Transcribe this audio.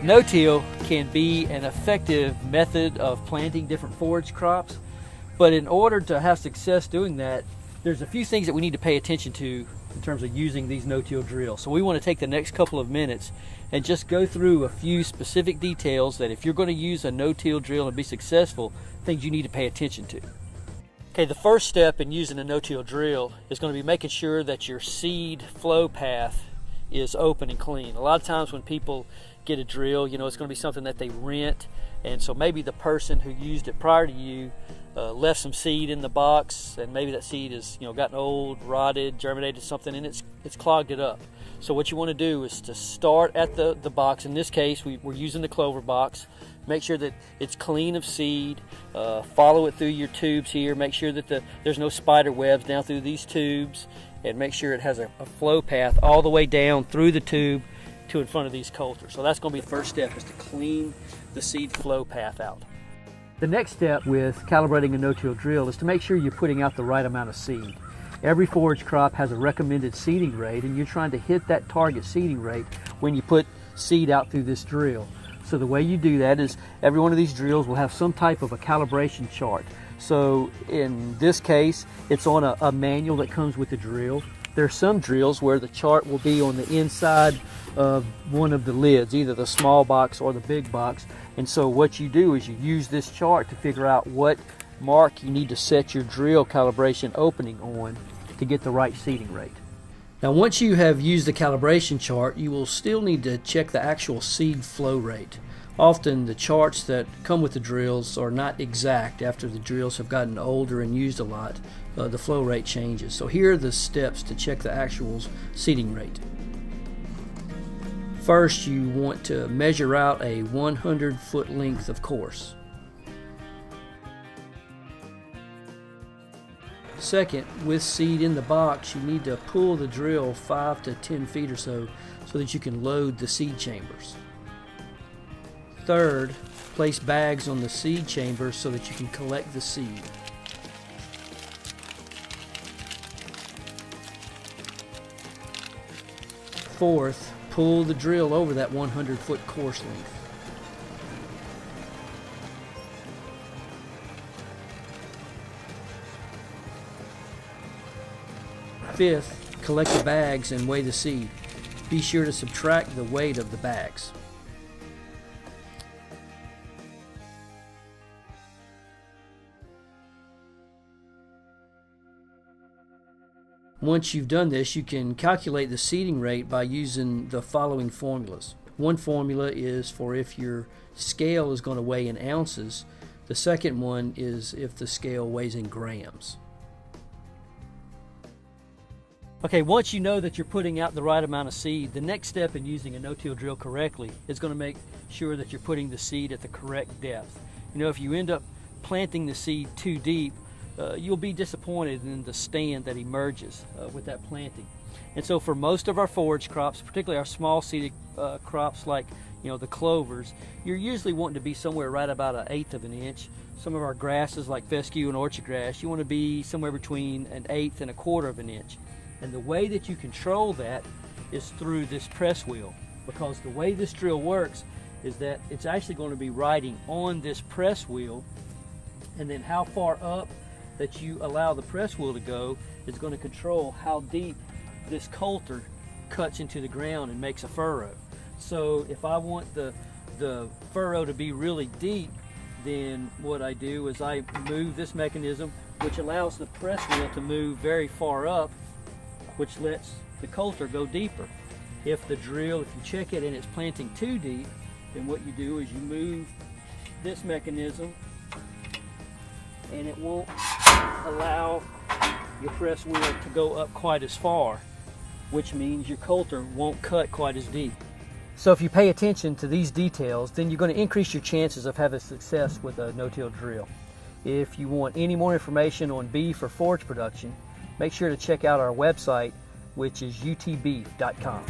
No-till can be an effective method of planting different forage crops, but in order to have success doing that, there's a few things that we need to pay attention to in terms of using these no-till drills. So we want to take the next couple of minutes and just go through a few specific details that if you're going to use a no-till drill and be successful, things you need to pay attention to. Okay, the first step in using a no-till drill is going to be making sure that your seed flow path is open and clean. A lot of times when people get a drill, it's going to be something that they rent, and so maybe the person who used it prior to you left some seed in the box, and maybe that seed has gotten old, rotted, germinated something, and it's clogged it up. So what you want to do is to start at the box. In this case, we're using the clover box. Make sure that it's clean of seed. Follow it through your tubes here. Make sure that there's no spider webs down through these tubes, and make sure it has a flow path all the way down through the tube to in front of these coulters. So that's going to be the first step, is to clean the seed flow path out. The next step with calibrating a no-till drill is to make sure you're putting out the right amount of seed. Every forage crop has a recommended seeding rate, and you're trying to hit that target seeding rate when you put seed out through this drill. So the way you do that is every one of these drills will have some type of a calibration chart. So in this case, it's on a manual that comes with the drill. There are some drills where the chart will be on the inside of one of the lids, either the small box or the big box. And so what you do is you use this chart to figure out what mark you need to set your drill calibration opening on to get the right seeding rate. Now once you have used the calibration chart, you will still need to check the actual seed flow rate. Often the charts that come with the drills are not exact. After the drills have gotten older and used a lot, the flow rate changes. So here are the steps to check the actual seeding rate. First, you want to measure out a 100-foot length of course. Second, with seed in the box, you need to pull the drill 5 to 10 feet or so that you can load the seed chambers. Third, place bags on the seed chambers so that you can collect the seed. Fourth, pull the drill over that 100-foot course length. Fifth, collect the bags and weigh the seed. Be sure to subtract the weight of the bags. Once you've done this, you can calculate the seeding rate by using the following formulas. One formula is for if your scale is going to weigh in ounces. The second one is if the scale weighs in grams. Okay, once you know that you're putting out the right amount of seed, the next step in using a no-till drill correctly is going to make sure that you're putting the seed at the correct depth. If you end up planting the seed too deep, you'll be disappointed in the stand that emerges with that planting. And so for most of our forage crops, particularly our small seeded crops like the clovers, you're usually wanting to be somewhere right about 1/8 of an inch. Some of our grasses like fescue and orchard grass, you want to be somewhere between 1/8 and 1/4 of an inch. And the way that you control that is through this press wheel, because the way this drill works is that it's actually going to be riding on this press wheel, and then how far up that you allow the press wheel to go is going to control how deep this coulter cuts into the ground and makes a furrow. So if I want the furrow to be really deep, then what I do is I move this mechanism, which allows the press wheel to move very far up, which lets the coulter go deeper. If you check it and it's planting too deep, then what you do is you move this mechanism, and it won't allow your press wheel to go up quite as far, which means your coulter won't cut quite as deep. So if you pay attention to these details, then you're going to increase your chances of having success with a no-till drill. If you want any more information on beef or forage production, make sure to check out our website, which is utbeef.com.